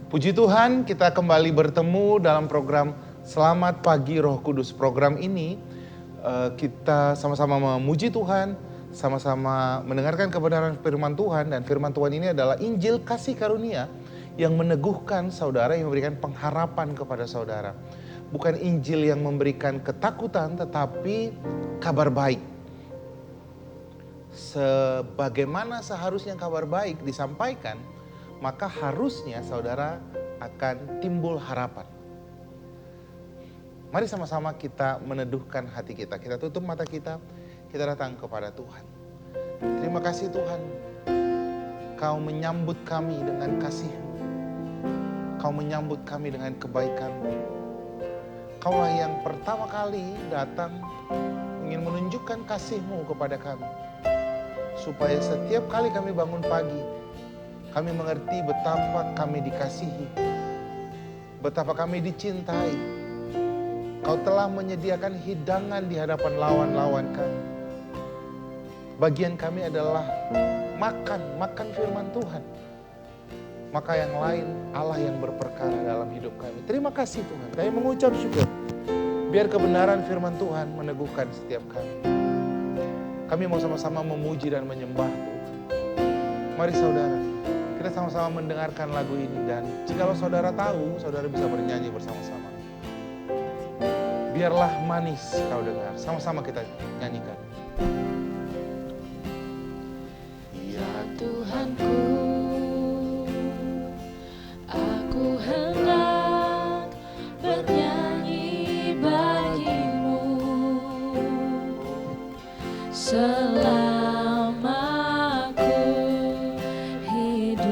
Puji Tuhan, kita kembali bertemu dalam program Selamat Pagi Roh Kudus. Program ini kita sama-sama memuji Tuhan, sama-sama mendengarkan kebenaran firman Tuhan. Dan firman Tuhan ini adalah Injil kasih karunia yang meneguhkan saudara, yang memberikan pengharapan kepada saudara. Bukan Injil yang memberikan ketakutan, tetapi kabar baik. Sebagaimana seharusnya kabar baik disampaikan, maka harusnya saudara akan timbul harapan. Mari sama-sama kita meneduhkan hati kita. Kita tutup mata kita datang kepada Tuhan. Terima kasih Tuhan, Kau menyambut kami dengan kasih-Mu. Kau menyambut kami dengan kebaikan-Mu. Kaulah yang pertama kali datang ingin menunjukkan kasih-Mu kepada kami. Supaya setiap kali kami bangun pagi, kami mengerti betapa kami dikasihi, betapa kami dicintai. Kau telah menyediakan hidangan di hadapan lawan-lawan kami. Bagian kami adalah makan firman Tuhan. Maka yang lain Allah yang berperkara dalam hidup kami. Terima kasih Tuhan, kami mengucap syukur. Biar kebenaran firman Tuhan meneguhkan setiap kami. Kami mau sama-sama memuji dan menyembah Tuhan. Mari saudara, kita sama-sama mendengarkan lagu ini, dan jikalau saudara tahu, saudara bisa bernyanyi bersama-sama. Biarlah manis kau dengar, sama-sama kita nyanyikan. Ya Tuhanku, aku hendak bernyanyi bagimu selama aku hidup.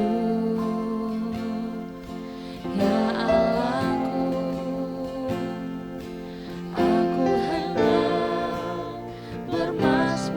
Ya Allahku, aku hendak bermasmur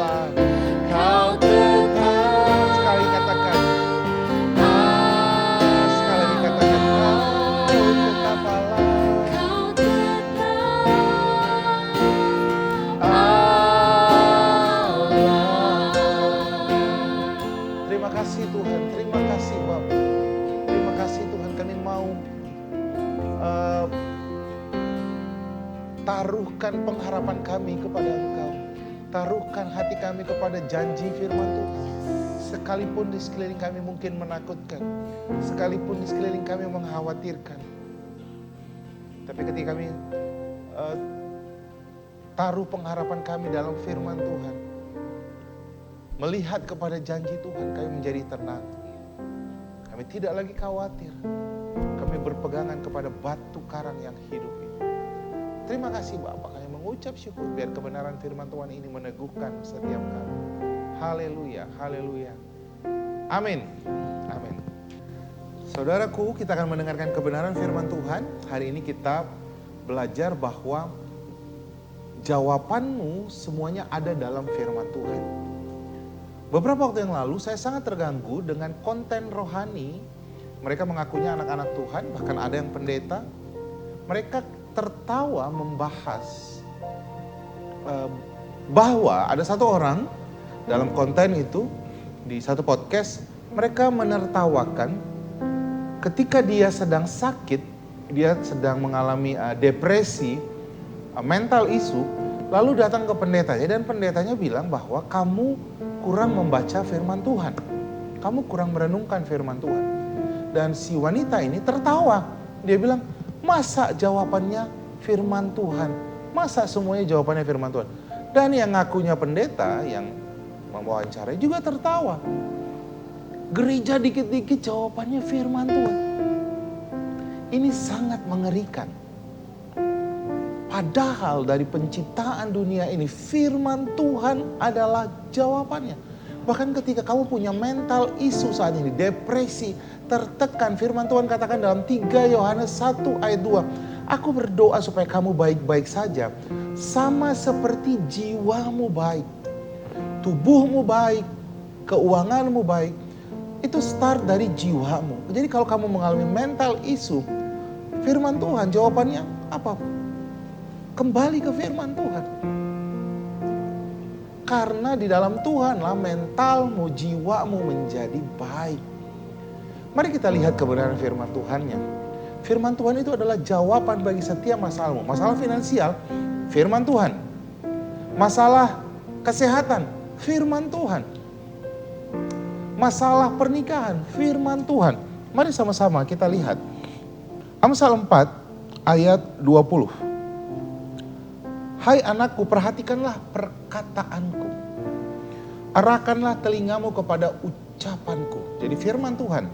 Allah. Kau tetap Sekali katakan. Sekali lagi katakan. Kau tetap Allah. Kau tetap Allah. Terima kasih Tuhan, terima kasih Bapa. Terima kasih Tuhan, kami mau taruhkan pengharapan kami kepada Engkau. Taruhkan hati kami kepada janji firman Tuhan. Sekalipun di sekeliling kami mungkin menakutkan, sekalipun di sekeliling kami mengkhawatirkan. Tapi ketika kami taruh pengharapan kami dalam firman Tuhan, melihat kepada janji Tuhan, kami menjadi tenang. Kami tidak lagi khawatir. Kami berpegangan kepada batu karang yang hidup ini. Terima kasih Bapak, kami mengucap syukur biar kebenaran firman Tuhan ini meneguhkan setiap kami. Haleluya, haleluya. Amin, amin. Saudaraku, kita akan mendengarkan kebenaran firman Tuhan. Hari ini kita belajar bahwa jawabanmu semuanya ada dalam firman Tuhan. Beberapa waktu yang lalu saya sangat terganggu dengan konten rohani. Mereka mengakunya anak-anak Tuhan, bahkan ada yang pendeta. Mereka tertawa membahas bahwa ada satu orang dalam konten itu, di satu podcast, mereka menertawakan ketika dia sedang sakit, dia sedang mengalami depresi, mental issue, lalu datang ke pendetanya dan pendetanya bilang bahwa kamu kurang membaca firman Tuhan. Kamu kurang merenungkan firman Tuhan. Dan si wanita ini tertawa. Dia bilang, masa jawabannya firman Tuhan? Masa semuanya jawabannya firman Tuhan? Dan yang ngakunya pendeta, yang mewawancarai juga tertawa. Gereja dikit-dikit jawabannya firman Tuhan. Ini sangat mengerikan. Padahal dari penciptaan dunia ini, firman Tuhan adalah jawabannya. Bahkan ketika kamu punya mental isu saat ini, depresi, tertekan, firman Tuhan katakan dalam 3 Yohanes 1 ayat 2. Aku berdoa supaya kamu baik-baik saja, sama seperti jiwamu baik. Tubuhmu baik, keuanganmu baik, itu start dari jiwamu. Jadi kalau kamu mengalami mental isu, firman Tuhan jawabannya apa? Kembali ke firman Tuhan. Karena di dalam Tuhanlah mentalmu, jiwamu menjadi baik. Mari kita lihat kebenaran firman Tuhannya. Firman Tuhan itu adalah jawaban bagi setiap masalahmu. Masalah finansial, firman Tuhan. Masalah kesehatan, firman Tuhan. Masalah pernikahan, firman Tuhan. Mari sama-sama kita lihat. Amsal 4 ayat 20. Hai anakku, perhatikanlah perkataanku. Arahkanlah telingamu kepada ucapanku. Jadi firman Tuhan.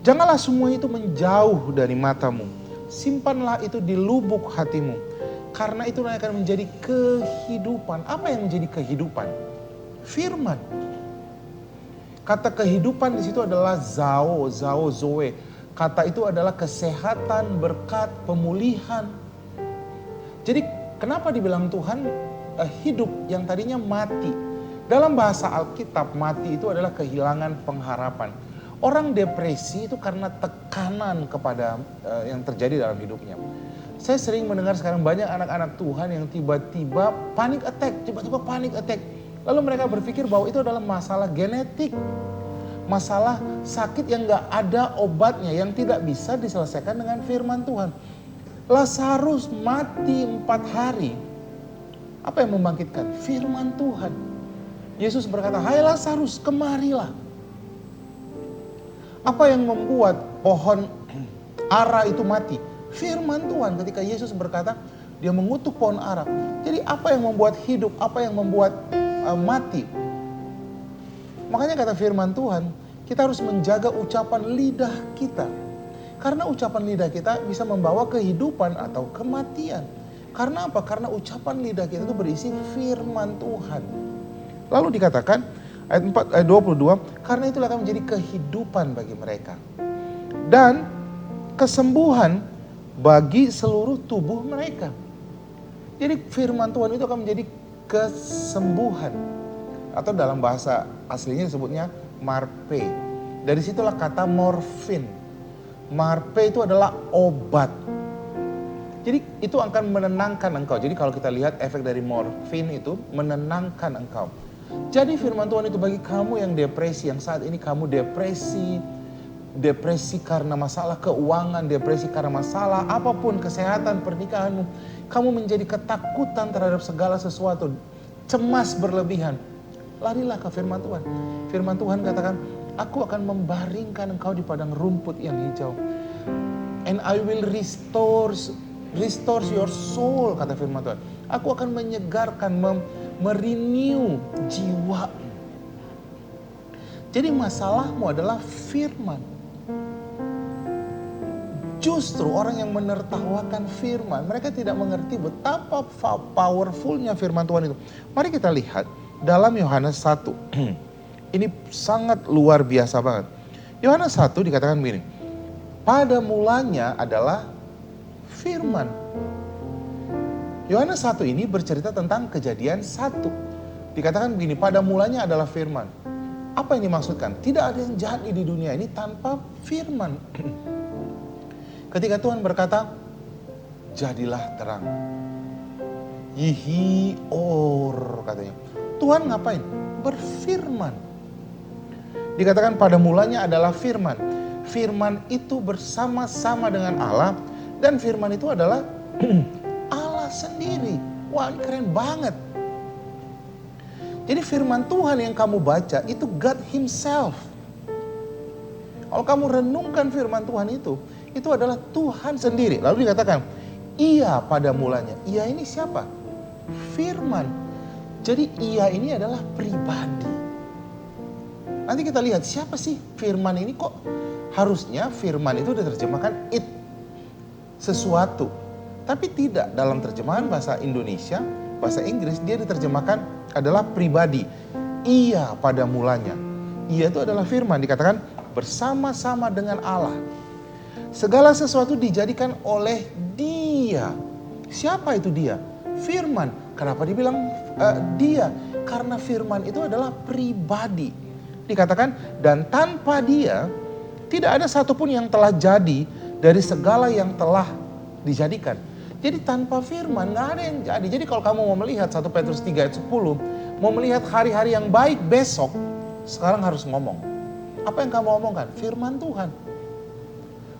Janganlah semua itu menjauh dari matamu. Simpanlah itu di lubuk hatimu. Karena itu akan menjadi kehidupan. Apa yang menjadi kehidupan? Firman. Kata kehidupan di situ adalah zoe. Kata itu adalah kesehatan, berkat, pemulihan. Jadi kenapa dibilang Tuhan hidup yang tadinya mati? Dalam bahasa Alkitab mati itu adalah kehilangan pengharapan. Orang depresi itu karena tekanan kepada yang terjadi dalam hidupnya. Saya sering mendengar sekarang banyak anak-anak Tuhan yang tiba-tiba panic attack. Lalu mereka berpikir bahwa itu adalah masalah genetik. Masalah sakit yang gak ada obatnya, yang tidak bisa diselesaikan dengan firman Tuhan. Lazarus mati 4 hari. Apa yang membangkitkan? Firman Tuhan. Yesus berkata, hai Lazarus, kemarilah. Apa yang membuat pohon ara itu mati? Firman Tuhan. Ketika Yesus berkata, dia mengutuk pohon ara. Jadi apa yang membuat hidup? Apa yang membuat mati? Makanya kata firman Tuhan, kita harus menjaga ucapan lidah kita. Karena ucapan lidah kita bisa membawa kehidupan atau kematian. Karena apa? Karena ucapan lidah kita itu berisi firman Tuhan. Lalu dikatakan ayat 22, karena itulah akan menjadi kehidupan bagi mereka. Dan kesembuhan bagi seluruh tubuh mereka. Jadi firman Tuhan itu akan menjadi kesembuhan. Atau dalam bahasa aslinya disebutnya marpe. Dari situlah kata morfin. Marpe itu adalah obat. Jadi itu akan menenangkan engkau. Jadi kalau kita lihat efek dari morfin itu menenangkan engkau. Jadi firman Tuhan itu bagi kamu yang depresi, yang saat ini kamu depresi karena masalah keuangan, depresi karena masalah apapun, kesehatan, pernikahanmu. Kamu menjadi ketakutan terhadap segala sesuatu, cemas berlebihan. Larilah ke firman Tuhan. Firman Tuhan katakan, aku akan membaringkan engkau di padang rumput yang hijau. And I will restore your soul, kata firman Tuhan. Aku akan menyegarkan, merenew jiwa. Jadi masalahmu adalah firman. Justru orang yang menertawakan firman, mereka tidak mengerti betapa powerfulnya firman Tuhan itu. Mari kita lihat dalam Yohanes 1. Ini sangat luar biasa banget. Yohanes 1 dikatakan begini. Pada mulanya adalah firman. Yohanes 1 ini bercerita tentang kejadian 1. Dikatakan begini, pada mulanya adalah firman. Apa yang dimaksudkan? Tidak ada yang jadi di dunia ini tanpa firman. Ketika Tuhan berkata, jadilah terang. Yihior katanya. Tuhan ngapain? Berfirman. Dikatakan pada mulanya adalah firman. Firman itu bersama-sama dengan Allah. Dan firman itu adalah Allah sendiri. Wah, ini keren banget. Jadi firman Tuhan yang kamu baca itu God Himself. Kalau kamu renungkan firman Tuhan itu adalah Tuhan sendiri. Lalu dikatakan, Ia pada mulanya. Ia ini siapa? Firman. Jadi Ia ini adalah pribadi. Nanti kita lihat siapa sih firman ini, kok harusnya firman itu diterjemahkan it, sesuatu. Tapi tidak, dalam terjemahan bahasa Indonesia, bahasa Inggris dia diterjemahkan adalah pribadi. Ia pada mulanya. Ia itu adalah firman, dikatakan bersama-sama dengan Allah. Segala sesuatu dijadikan oleh Dia. Siapa itu Dia? Firman. Kenapa dibilang Dia? Karena firman itu adalah pribadi. Dikatakan, dan tanpa Dia tidak ada satupun yang telah jadi dari segala yang telah dijadikan. Jadi tanpa firman gak ada yang jadi. Jadi kalau kamu mau melihat 1 Petrus 3 ayat 10, mau melihat hari-hari yang baik besok, sekarang harus ngomong. Apa yang kamu omongkan? Firman Tuhan.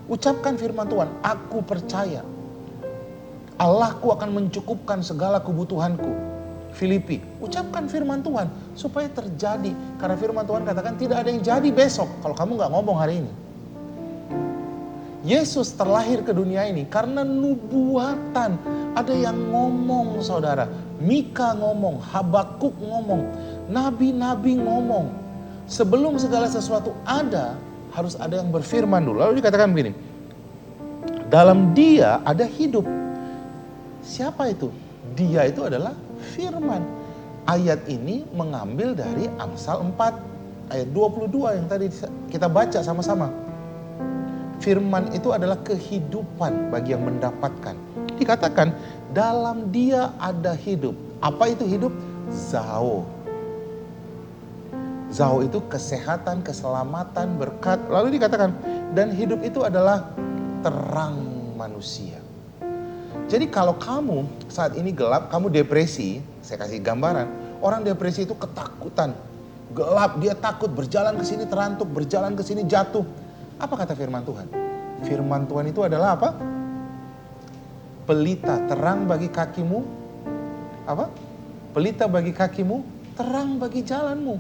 Ucapkan firman Tuhan, aku percaya Allahku akan mencukupkan segala kebutuhanku. Filipi, ucapkan firman Tuhan supaya terjadi. Karena firman Tuhan katakan tidak ada yang jadi besok kalau kamu gak ngomong hari ini. Yesus terlahir ke dunia ini karena nubuatan. Ada yang ngomong, saudara. Mika ngomong, Habakuk ngomong, nabi-nabi ngomong. Sebelum segala sesuatu ada, harus ada yang berfirman dulu. Lalu dikatakan begini, dalam Dia ada hidup. Siapa itu? Dia itu adalah firman. Ayat ini mengambil dari Amsal 4 ayat 22 yang tadi kita baca sama-sama. Firman itu adalah kehidupan bagi yang mendapatkan. Dikatakan dalam Dia ada hidup. Apa itu hidup? Zao. Zao itu kesehatan, keselamatan, berkat. Lalu dikatakan, dan hidup itu adalah terang manusia. Jadi kalau kamu saat ini gelap, kamu depresi, saya kasih gambaran. Orang depresi itu ketakutan. Gelap, dia takut, berjalan ke sini terantuk, berjalan ke sini jatuh. Apa kata firman Tuhan? Firman Tuhan itu adalah apa? Pelita, terang bagi kakimu. Apa? Pelita bagi kakimu, terang bagi jalanmu.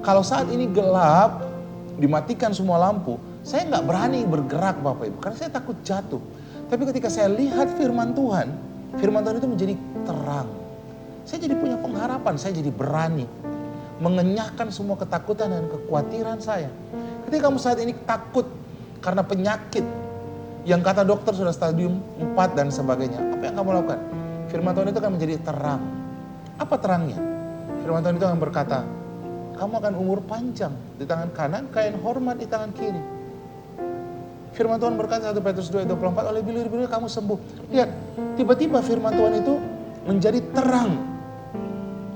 Kalau saat ini gelap, dimatikan semua lampu, saya nggak berani bergerak Bapak Ibu, karena saya takut jatuh. Tapi ketika saya lihat firman Tuhan itu menjadi terang. Saya jadi punya pengharapan, saya jadi berani mengenyahkan semua ketakutan dan kekhawatiran saya. Ketika kamu saat ini takut karena penyakit yang kata dokter sudah stadium 4 dan sebagainya, apa yang kamu lakukan? Firman Tuhan itu akan menjadi terang. Apa terangnya? Firman Tuhan itu akan berkata, kamu akan umur panjang di tangan kanan, kain hormat di tangan kiri. Firman Tuhan berkata 1 Petrus 2 ayat 24, oleh bilir-bilir kamu sembuh. Lihat, tiba-tiba firman Tuhan itu menjadi terang.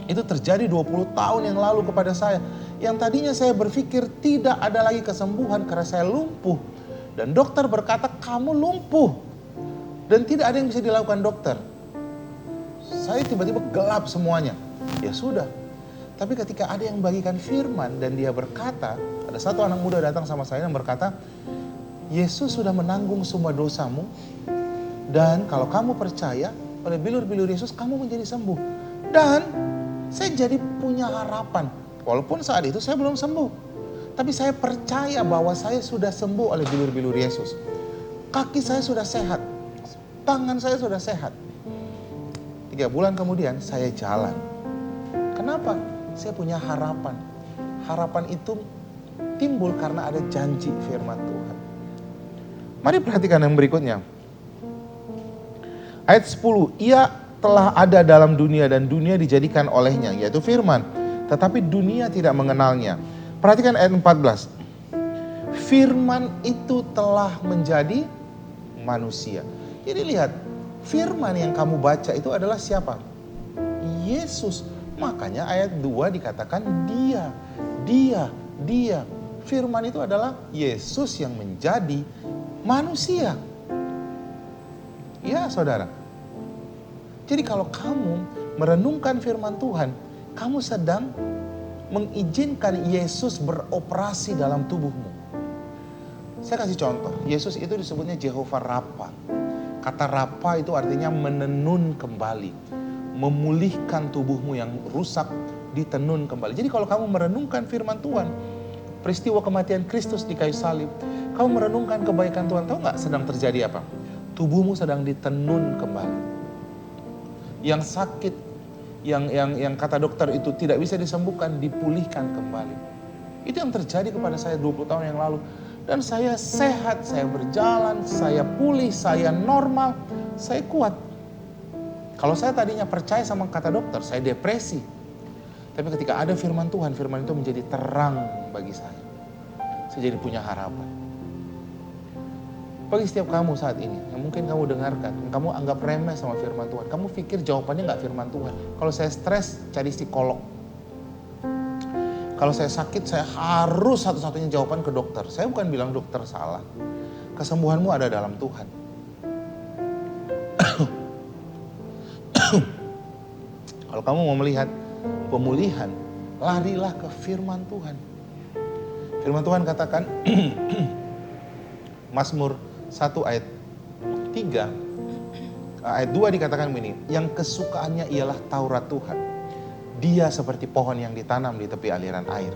Itu terjadi 20 tahun yang lalu kepada saya. Yang tadinya saya berpikir tidak ada lagi kesembuhan karena saya lumpuh. Dan dokter berkata, kamu lumpuh. Dan tidak ada yang bisa dilakukan dokter. Saya tiba-tiba gelap semuanya. Ya sudah. Tapi ketika ada yang bagikan firman dan dia berkata, ada satu anak muda datang sama saya dan berkata, Yesus sudah menanggung semua dosamu. Dan kalau kamu percaya, oleh bilur-bilur Yesus kamu menjadi sembuh. Dan saya jadi punya harapan. Walaupun saat itu saya belum sembuh. Tapi saya percaya bahwa saya sudah sembuh oleh bilur-bilur Yesus. Kaki saya sudah sehat. Tangan saya sudah sehat. 3 bulan kemudian saya jalan. Kenapa? Saya punya harapan. Harapan itu timbul karena ada janji firman Tuhan. Mari perhatikan yang berikutnya. Ayat 10. Ia telah ada dalam dunia dan dunia dijadikan olehnya, yaitu firman. Tetapi dunia tidak mengenalnya. Perhatikan ayat 14. Firman itu telah menjadi manusia. Jadi lihat, firman yang kamu baca itu adalah siapa? Yesus. Makanya ayat 2 dikatakan dia. Firman itu adalah Yesus yang menjadi manusia. Ya saudara. Jadi kalau kamu merenungkan firman Tuhan, kamu sedang mengizinkan Yesus beroperasi dalam tubuhmu. Saya kasih contoh, Yesus itu disebutnya Jehovah Rapha. Kata Rapha itu artinya menenun kembali, memulihkan tubuhmu yang rusak, ditenun kembali. Jadi kalau kamu merenungkan firman Tuhan, peristiwa kematian Kristus di kayu salib, kamu merenungkan kebaikan Tuhan, tahu gak sedang terjadi apa? Tubuhmu sedang ditenun kembali. Yang sakit, yang kata dokter itu tidak bisa disembuhkan, dipulihkan kembali. Itu yang terjadi kepada saya 20 tahun yang lalu. Dan saya sehat, saya berjalan, saya pulih, saya normal, saya kuat. Kalau saya tadinya percaya sama kata dokter, saya depresi. Tapi ketika ada firman Tuhan, firman itu menjadi terang bagi saya. Saya jadi punya harapan. Bagi setiap kamu saat ini, yang mungkin kamu dengarkan, yang kamu anggap remeh sama firman Tuhan. Kamu pikir jawabannya gak firman Tuhan. Kalau saya stres, cari psikolog. Kalau saya sakit, saya harus satu-satunya jawaban ke dokter. Saya bukan bilang dokter salah. Kesembuhanmu ada dalam Tuhan. Kalau kamu mau melihat pemulihan, larilah ke firman Tuhan. Firman Tuhan katakan, Mazmur 1 ayat 3, ayat 2 dikatakan begini, yang kesukaannya ialah Taurat Tuhan. Dia seperti pohon yang ditanam di tepi aliran air.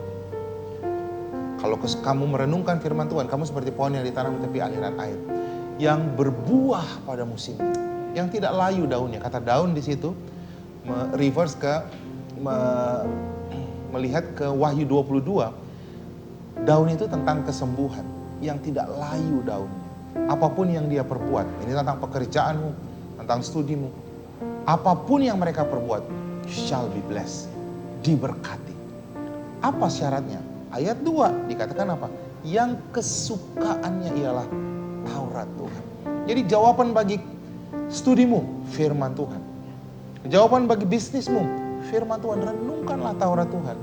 Kalau kamu merenungkan firman Tuhan, kamu seperti pohon yang ditanam di tepi aliran air. Yang berbuah pada musimnya, yang tidak layu daunnya. Kata daun di situ, reverse melihat ke Wahyu 22, daun itu tentang kesembuhan, yang tidak layu daunnya. Apapun yang dia perbuat, ini tentang pekerjaanmu, tentang studimu, apapun yang mereka perbuat, shall be blessed, diberkati. Apa syaratnya? Ayat 2 dikatakan apa? Yang kesukaannya ialah Taurat Tuhan. Jadi jawaban bagi studimu, firman Tuhan. Jawaban bagi bisnismu, firman Tuhan. Renungkanlah Taurat Tuhan.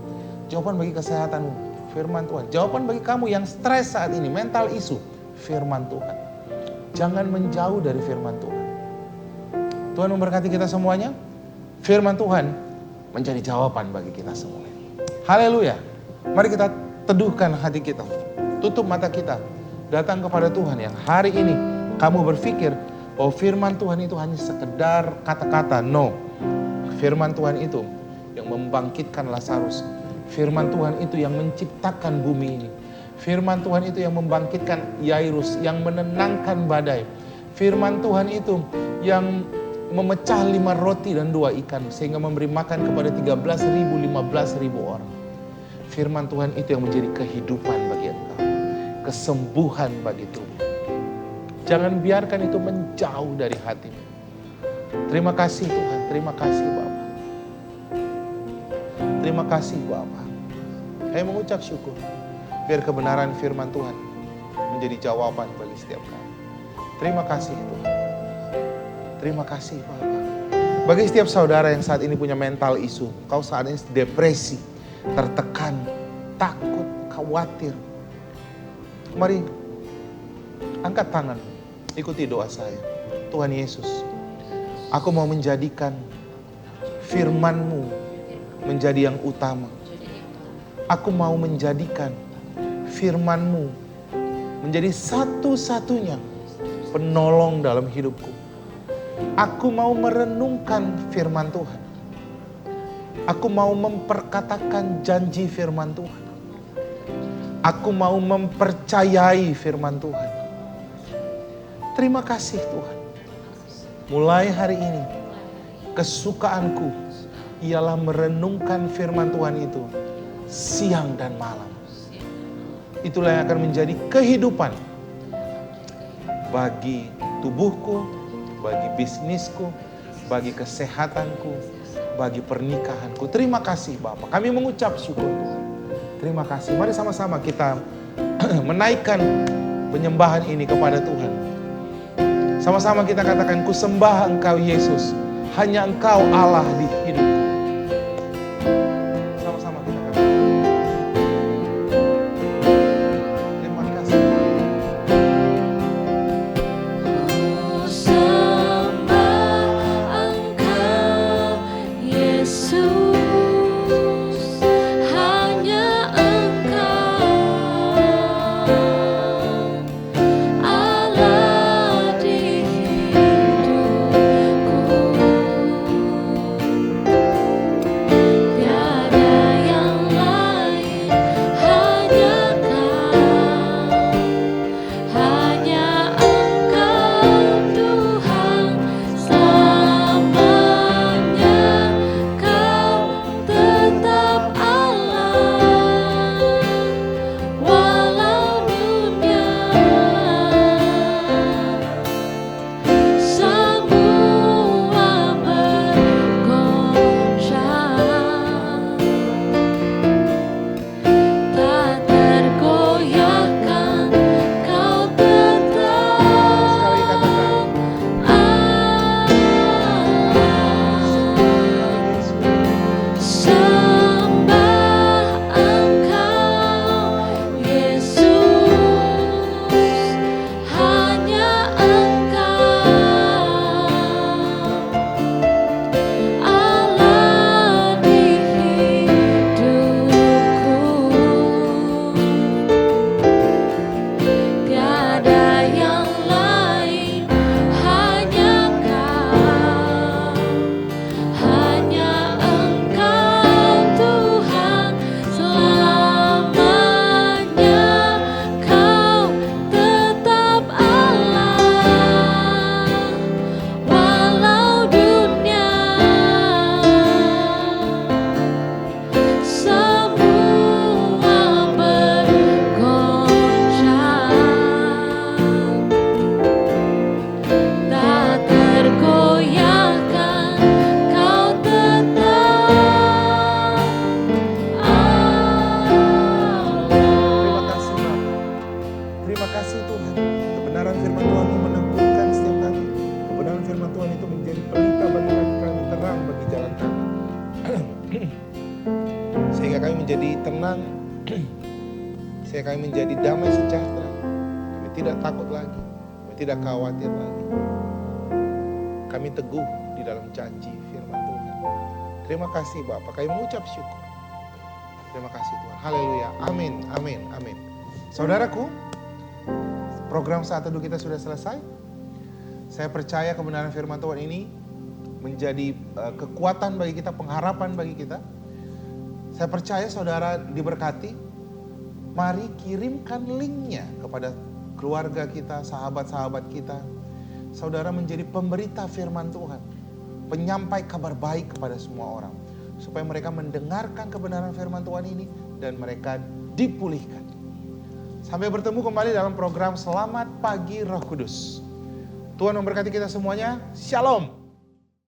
Jawaban bagi kesehatanmu, firman Tuhan. Jawaban bagi kamu yang stres saat ini, mental isu, firman Tuhan. Jangan menjauh dari firman Tuhan. Tuhan memberkati kita semuanya. Firman Tuhan menjadi jawaban bagi kita semua. Haleluya. Mari kita teduhkan hati kita. Tutup mata kita. Datang kepada Tuhan yang hari ini kamu berpikir bahwa firman Tuhan itu hanya sekedar kata-kata. No. Firman Tuhan itu yang membangkitkan Lazarus. Firman Tuhan itu yang menciptakan bumi ini. Firman Tuhan itu yang membangkitkan Yairus, yang menenangkan badai. Firman Tuhan itu yang memecah 5 roti dan 2 ikan sehingga memberi makan kepada 13.000, 15.000 orang. Firman Tuhan itu yang menjadi kehidupan bagi engkau, kesembuhan bagi tubuh. Jangan biarkan itu menjauh dari hatimu. Terima kasih Tuhan, terima kasih Bapa. Terima kasih Bapa. Saya mengucap syukur. Biar kebenaran firman Tuhan menjadi jawaban bagi setiap kami. Terima kasih Tuhan. Terima kasih Bapa. Bagi setiap saudara yang saat ini punya mental isu, kau saat ini depresi, tertekan, takut, khawatir. Mari angkat tangan, ikuti doa saya. Tuhan Yesus, aku mau menjadikan firman-Mu menjadi yang utama. Aku mau menjadikan firman-Mu menjadi satu-satunya penolong dalam hidupku. Aku mau merenungkan firman Tuhan. Aku mau memperkatakan janji firman Tuhan. Aku mau mempercayai firman Tuhan. Terima kasih Tuhan. Mulai hari ini, kesukaanku ialah merenungkan firman Tuhan itu siang dan malam. Itulah yang akan menjadi kehidupan bagi tubuhku, bagi bisnisku, bagi kesehatanku, bagi pernikahanku. Terima kasih Bapak. Kami mengucap syukur Tuhan. Terima kasih. Mari sama-sama kita menaikkan penyembahan ini kepada Tuhan. Sama-sama kita katakan, ku sembah Engkau Yesus. Hanya Engkau Allah di hidupku. Sama-sama kita katakan. Terima kasih. Ku sembah Engkau Yesus, hanya Engkau Allah di hidupku. menjadi tenang, sehingga kami menjadi damai sejahtera. Kami tidak takut lagi, kami tidak khawatir lagi. Kami teguh di dalam janji firman Tuhan. Terima kasih Bapak, kami mengucap syukur. Terima kasih Tuhan. Haleluya. Amin, amin, amin. Saudaraku, program saat teduh kita sudah selesai. Saya percaya kebenaran firman Tuhan ini menjadi kekuatan bagi kita, pengharapan bagi kita. Saya percaya saudara diberkati. Mari kirimkan linknya kepada keluarga kita, sahabat-sahabat kita. Saudara menjadi pemberita firman Tuhan, penyampai kabar baik kepada semua orang, supaya mereka mendengarkan kebenaran firman Tuhan ini dan mereka dipulihkan. Sampai bertemu kembali dalam program Selamat Pagi Roh Kudus. Tuhan memberkati kita semuanya. Shalom.